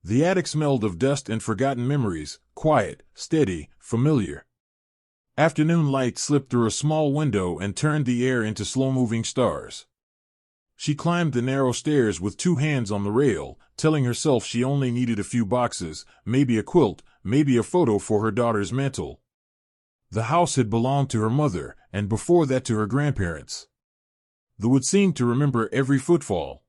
The attic smelled of dust and forgotten memories, quiet, steady, familiar. Afternoon light slipped through a small window and turned the air into slow-moving stars. She climbed the narrow stairs with two hands on the rail, telling herself she only needed a few boxes, maybe a quilt, maybe a photo for her daughter's mantle. The house had belonged to her mother, and before that to her grandparents. The wood seemed to remember every footfall.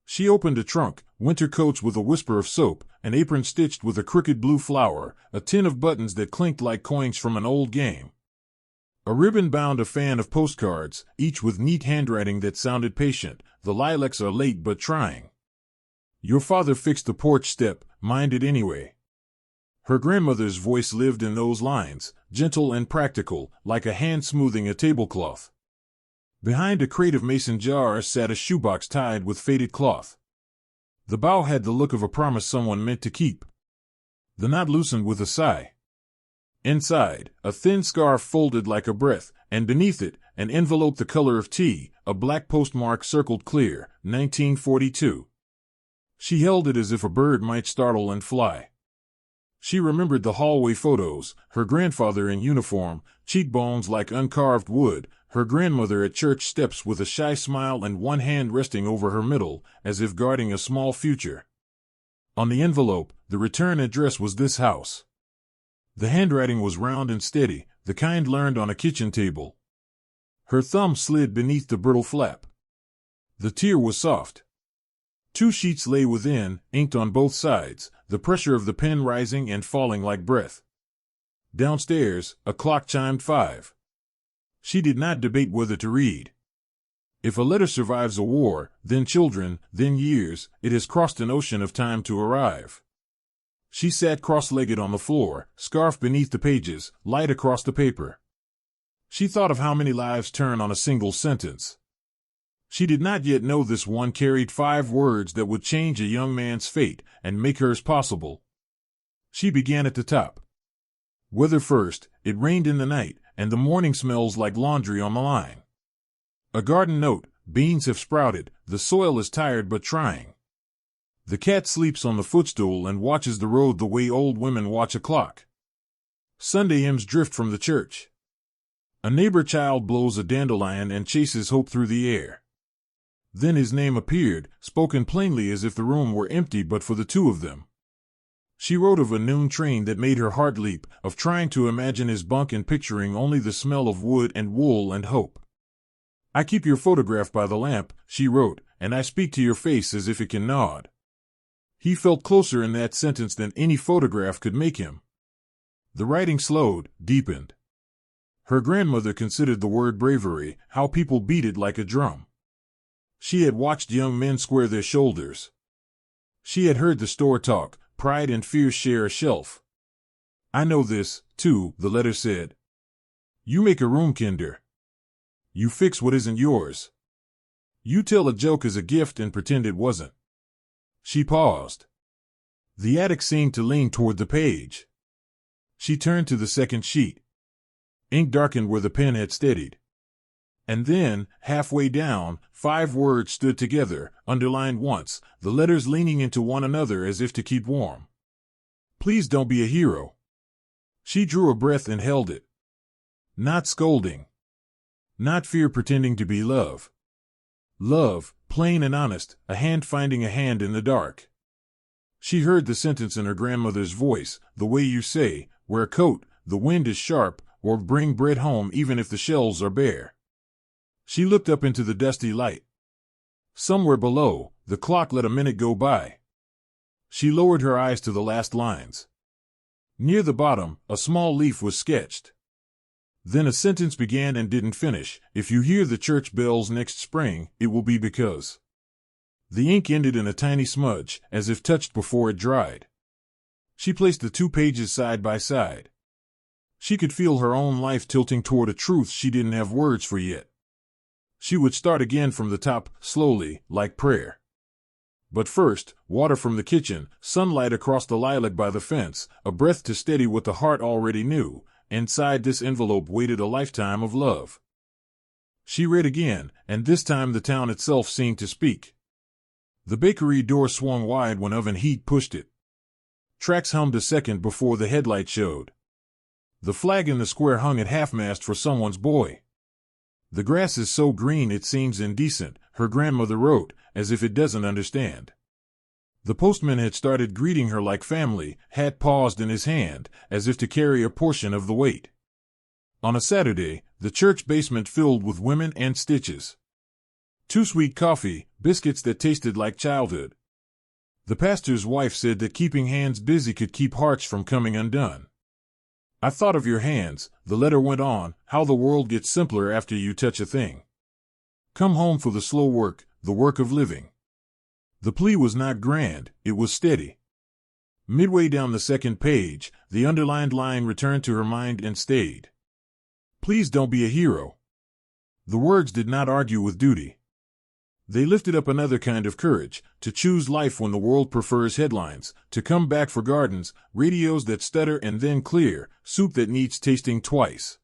She opened a trunk, winter coats with a whisper of soap, an apron stitched with a crooked blue flower, a tin of buttons that clinked like coins from an old game. A ribbon bound a fan of postcards, each with neat handwriting that sounded patient. The lilacs are late but trying. Your father fixed the porch step, mind it anyway. Her grandmother's voice lived in those lines, gentle and practical, like a hand smoothing a tablecloth. Behind a crate of mason jars sat a shoebox tied with faded cloth. The bow had the look of a promise someone meant to keep. The knot loosened with a sigh. Inside, a thin scarf folded like a breath, and beneath it, an envelope the color of tea, a black postmark circled clear, 1942. She held it as if a bird might startle and fly. She remembered the hallway photos, her grandfather in uniform, cheekbones like uncarved wood, her grandmother at church steps with a shy smile and one hand resting over her middle, as if guarding a small future. On the envelope, the return address was this house. The handwriting was round and steady, the kind learned on a kitchen table. Her thumb slid beneath the brittle flap. The tear was soft. 2 sheets lay within, inked on both sides, the pressure of the pen rising and falling like breath. Downstairs, a clock chimed 5. She did not debate whether to read. If a letter survives a war, then children, then years, it has crossed an ocean of time to arrive. She sat cross-legged on the floor, scarf beneath the pages, light across the paper. She thought of how many lives turn on a single sentence. She did not yet know this one carried 5 words that would change a young man's fate and make hers possible. She began at the top. Weather first, it rained in the night, and the morning smells like laundry on the line. A garden note, beans have sprouted, the soil is tired but trying. The cat sleeps on the footstool and watches the road the way old women watch a clock. Sunday hymns drift from the church. A neighbor child blows a dandelion and chases hope through the air. Then his name appeared, spoken plainly as if the room were empty but for the two of them. She wrote of a noon train that made her heart leap, of trying to imagine his bunk and picturing only the smell of wood and wool and hope. I keep your photograph by the lamp, she wrote, and I speak to your face as if it can nod. He felt closer in that sentence than any photograph could make him. The writing slowed, deepened. Her grandmother considered the word bravery, how people beat it like a drum. She had watched young men square their shoulders. She had heard the store talk, pride and fear share a shelf. I know this, too, the letter said. You make a room kinder. You fix what isn't yours. You tell a joke as a gift and pretend it wasn't. She paused. The attic seemed to lean toward the page. She turned to the second sheet. Ink darkened where the pen had steadied. And then, halfway down, 5 words stood together, underlined once, the letters leaning into one another as if to keep warm. Please don't be a hero. She drew a breath and held it. Not scolding. Not fear pretending to be love. Love, plain and honest, a hand finding a hand in the dark. She heard the sentence in her grandmother's voice, the way you say, wear a coat, the wind is sharp, or bring bread home even if the shelves are bare. She looked up into the dusty light. Somewhere below, the clock let a minute go by. She lowered her eyes to the last lines. Near the bottom, a small leaf was sketched. Then a sentence began and didn't finish. If you hear the church bells next spring, it will be because. The ink ended in a tiny smudge, as if touched before it dried. She placed the 2 pages side by side. She could feel her own life tilting toward a truth she didn't have words for yet. She would start again from the top, slowly, like prayer. But first, water from the kitchen, sunlight across the lilac by the fence, a breath to steady what the heart already knew. Inside this envelope waited a lifetime of love. She read again, and this time the town itself seemed to speak. The bakery door swung wide when oven heat pushed it. Tracks hummed a second before the headlight showed. The flag in the square hung at half-mast for someone's boy. The grass is so green it seems indecent, her grandmother wrote, as if it doesn't understand. The postman had started greeting her like family, hat paused in his hand, as if to carry a portion of the weight. On a Saturday, the church basement filled with women and stitches. Too sweet coffee, biscuits that tasted like childhood. The pastor's wife said that keeping hands busy could keep hearts from coming undone. I thought of your hands, the letter went on, how the world gets simpler after you touch a thing. Come home for the slow work, the work of living. The plea was not grand, it was steady. Midway down the second page, the underlined line returned to her mind and stayed. Please don't be a hero. The words did not argue with duty. They lifted up another kind of courage, to choose life when the world prefers headlines, to come back for gardens, radios that stutter and then clear, soup that needs tasting twice.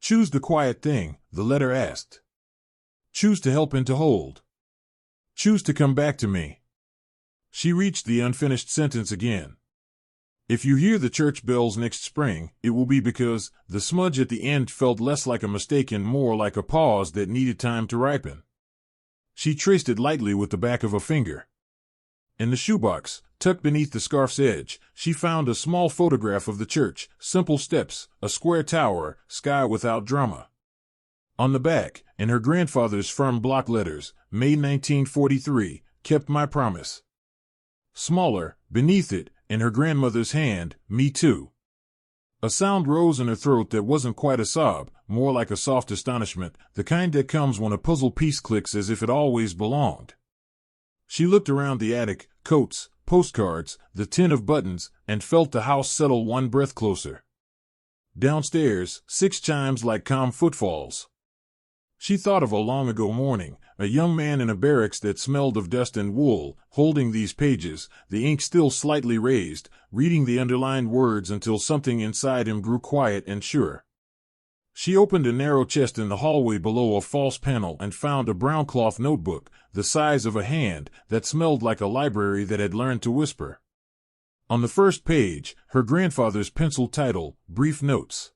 Choose the quiet thing, the letter asked. Choose to help and to hold. Choose to come back to me. She reached the unfinished sentence again. If you hear the church bells next spring, it will be because the smudge at the end felt less like a mistake and more like a pause that needed time to ripen. She traced it lightly with the back of a finger. In the shoebox, tucked beneath the scarf's edge, she found a small photograph of the church, simple steps, a square tower, sky without drama. On the back, in her grandfather's firm block letters, May 1943, kept my promise. Smaller, beneath it, in her grandmother's hand, me too. A sound rose in her throat that wasn't quite a sob, more like a soft astonishment, the kind that comes when a puzzle piece clicks as if it always belonged. She looked around the attic, coats, postcards, the tin of buttons, and felt the house settle one breath closer. Downstairs, 6 chimes like calm footfalls. She thought of a long-ago morning, a young man in a barracks that smelled of dust and wool, holding these pages, the ink still slightly raised, reading the underlined words until something inside him grew quiet and sure. She opened a narrow chest in the hallway below a false panel and found a brown cloth notebook, the size of a hand, that smelled like a library that had learned to whisper. On the first page, her grandfather's pencil title, Brief Notes.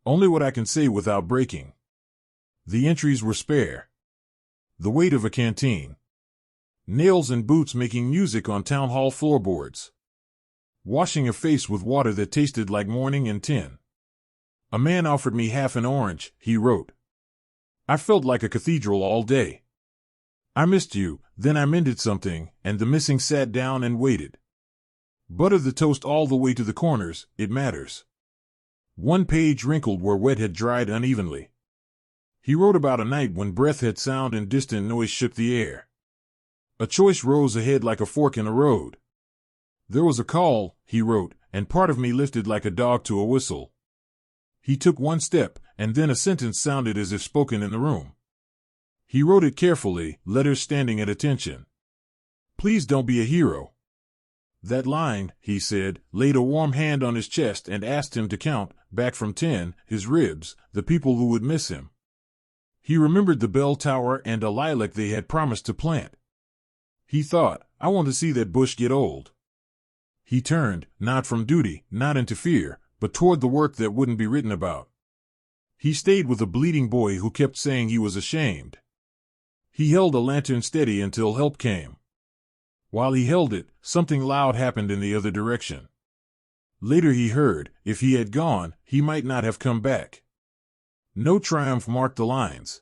Only what I can say without breaking. The entries were spare. The weight of a canteen. Nails and boots making music on town hall floorboards. Washing a face with water that tasted like morning and tin. A man offered me half an orange, he wrote. I felt like a cathedral all day. I missed you, then I mended something, and the missing sat down and waited. Butter the toast all the way to the corners, it matters. One page wrinkled where wet had dried unevenly. He wrote about a night when breath had sound and distant noise shook the air. A choice rose ahead like a fork in a road. There was a call, he wrote, and part of me lifted like a dog to a whistle. He took one step, and then a sentence sounded as if spoken in the room. He wrote it carefully, letters standing at attention. Please don't be a hero. That line, he said, laid a warm hand on his chest and asked him to count, back from 10, his ribs, the people who would miss him. He remembered the bell tower and a lilac they had promised to plant. He thought, I want to see that bush get old. He turned, not from duty, not into fear, but toward the work that wouldn't be written about. He stayed with a bleeding boy who kept saying he was ashamed. He held a lantern steady until help came. While he held it, something loud happened in the other direction. Later he heard, if he had gone, he might not have come back. No triumph marked the lines.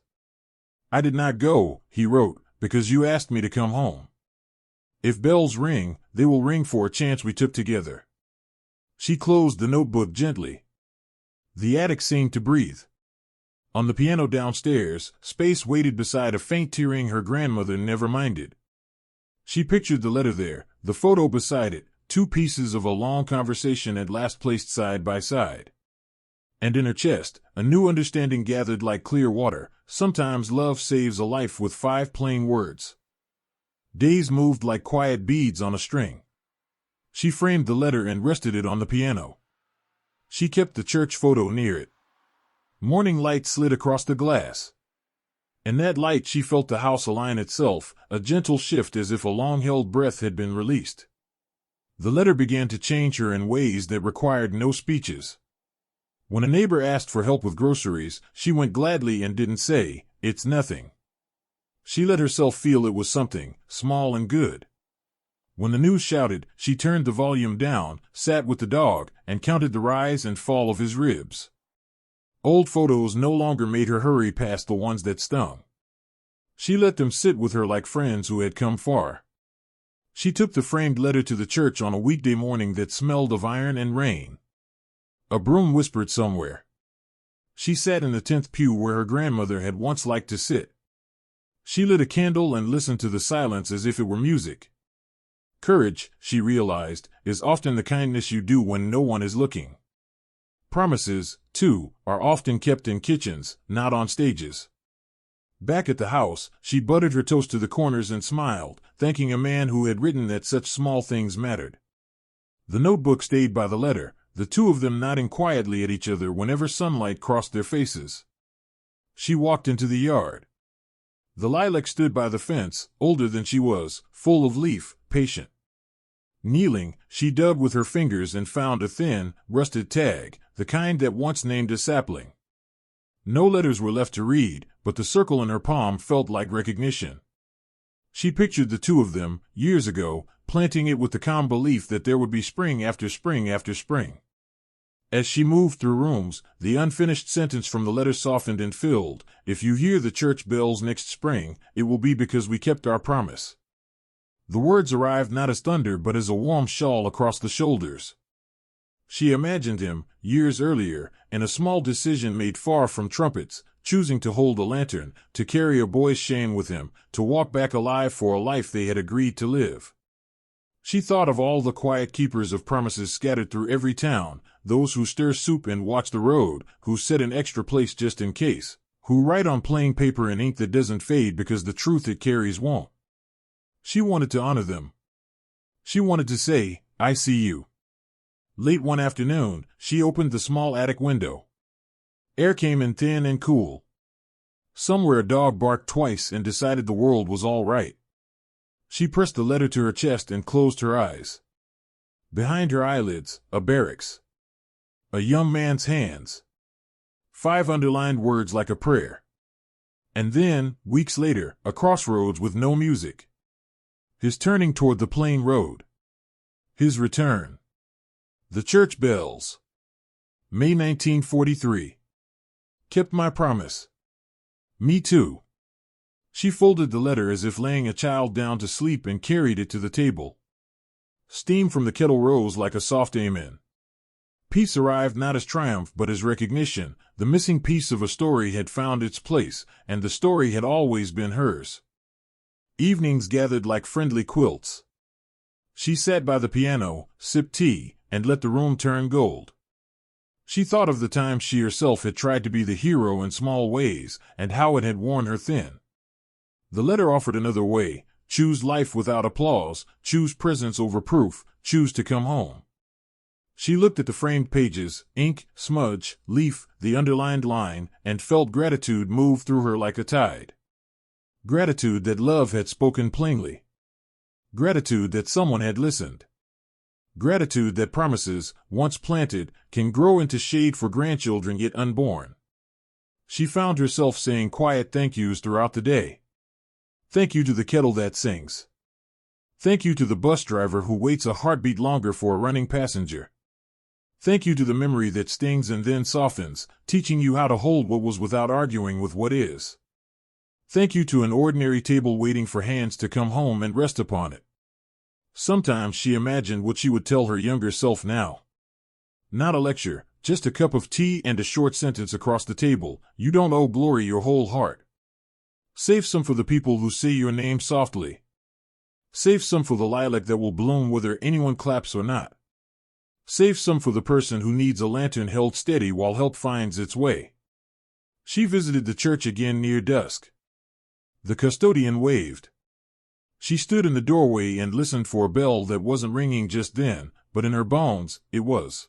I did not go, he wrote, because you asked me to come home. If bells ring, they will ring for a chance we took together. She closed the notebook gently. The attic seemed to breathe. On the piano downstairs, space waited beside a faint tearing her grandmother never minded. She pictured the letter there, the photo beside it, 2 pieces of a long conversation at last placed side by side. And in her chest, a new understanding gathered like clear water. Sometimes love saves a life with 5 plain words. Days moved like quiet beads on a string. She framed the letter and rested it on the piano. She kept the church photo near it. Morning light slid across the glass. In that light she felt the house align itself, a gentle shift as if a long-held breath had been released. The letter began to change her in ways that required no speeches. When a neighbor asked for help with groceries, she went gladly and didn't say, "It's nothing." She let herself feel it was something, small and good. When the news shouted, she turned the volume down, sat with the dog, and counted the rise and fall of his ribs. Old photos no longer made her hurry past the ones that stung. She let them sit with her like friends who had come far. She took the framed letter to the church on a weekday morning that smelled of iron and rain. A broom whispered somewhere. She sat in the 10th pew where her grandmother had once liked to sit. She lit a candle and listened to the silence as if it were music. Courage, she realized, is often the kindness you do when no one is looking. Promises, too, are often kept in kitchens, not on stages. Back at the house, she buttered her toast to the corners and smiled, thanking a man who had written that such small things mattered. The notebook stayed by the letter, the two of them nodding quietly at each other whenever sunlight crossed their faces. She walked into the yard. The lilac stood by the fence, older than she was, full of leaf, patient. Kneeling, she dug with her fingers and found a thin, rusted tag, the kind that once named a sapling. No letters were left to read, but the circle in her palm felt like recognition. She pictured the two of them, years ago, planting it with the calm belief that there would be spring after spring after spring. As she moved through rooms, the unfinished sentence from the letter softened and filled, "If you hear the church bells next spring, it will be because we kept our promise." The words arrived not as thunder but as a warm shawl across the shoulders. She imagined him, years earlier, in a small decision made far from trumpets, choosing to hold a lantern, to carry a boy's shame with him, to walk back alive for a life they had agreed to live. She thought of all the quiet keepers of promises scattered through every town, those who stir soup and watch the road, who set an extra place just in case, who write on plain paper in ink that doesn't fade because the truth it carries won't. She wanted to honor them. She wanted to say, "I see you." Late one afternoon, she opened the small attic window. Air came in thin and cool. Somewhere a dog barked twice and decided the world was all right. She pressed the letter to her chest and closed her eyes. Behind her eyelids, a barracks. A young man's hands. 5 underlined words like a prayer. And then, weeks later, a crossroads with no music. His turning toward the plain road. His return. The church bells. May 1943. Kept my promise. Me too. She folded the letter as if laying a child down to sleep and carried it to the table. Steam from the kettle rose like a soft amen. Peace arrived not as triumph but as recognition. The missing piece of a story had found its place, and the story had always been hers. Evenings gathered like friendly quilts. She sat by the piano, sipped tea, and let the room turn gold. She thought of the times she herself had tried to be the hero in small ways, and how it had worn her thin. The letter offered another way: choose life without applause, choose presence over proof, choose to come home. She looked at the framed pages, ink, smudge, leaf, the underlined line, and felt gratitude move through her like a tide. Gratitude that love had spoken plainly. Gratitude that someone had listened. Gratitude that promises, once planted, can grow into shade for grandchildren yet unborn. She found herself saying quiet thank yous throughout the day. Thank you to the kettle that sings. Thank you to the bus driver who waits a heartbeat longer for a running passenger. Thank you to the memory that stings and then softens, teaching you how to hold what was without arguing with what is. Thank you to an ordinary table waiting for hands to come home and rest upon it. Sometimes she imagined what she would tell her younger self now. Not a lecture, just a cup of tea and a short sentence across the table: you don't owe glory your whole heart. Save some for the people who say your name softly. Save some for the lilac that will bloom whether anyone claps or not. Save some for the person who needs a lantern held steady while help finds its way. She visited the church again near dusk. The custodian waved. She stood in the doorway and listened for a bell that wasn't ringing just then, but in her bones, it was.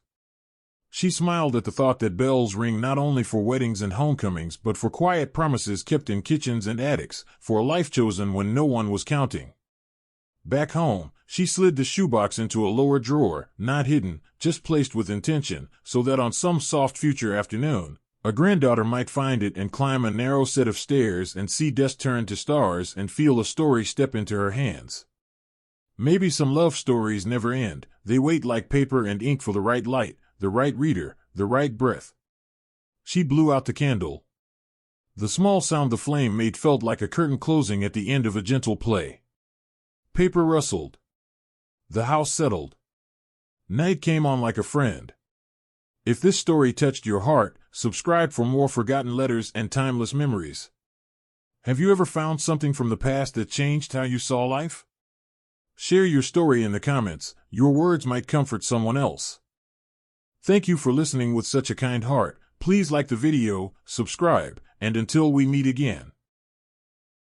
She smiled at the thought that bells ring not only for weddings and homecomings but for quiet promises kept in kitchens and attics, for a life chosen when no one was counting. Back home, she slid the shoebox into a lower drawer, not hidden, just placed with intention, so that on some soft future afternoon, a granddaughter might find it and climb a narrow set of stairs and see desk turn to stars and feel a story step into her hands. Maybe some love stories never end, they wait like paper and ink for the right light, the right reader, the right breath. She blew out the candle. The small sound the flame made felt like a curtain closing at the end of a gentle play. Paper rustled. The house settled. Night came on like a friend. If this story touched your heart, subscribe for more forgotten letters and timeless memories. Have you ever found something from the past that changed how you saw life? Share your story in the comments. Your words might comfort someone else. Thank you for listening with such a kind heart. Please like the video, subscribe, and until we meet again.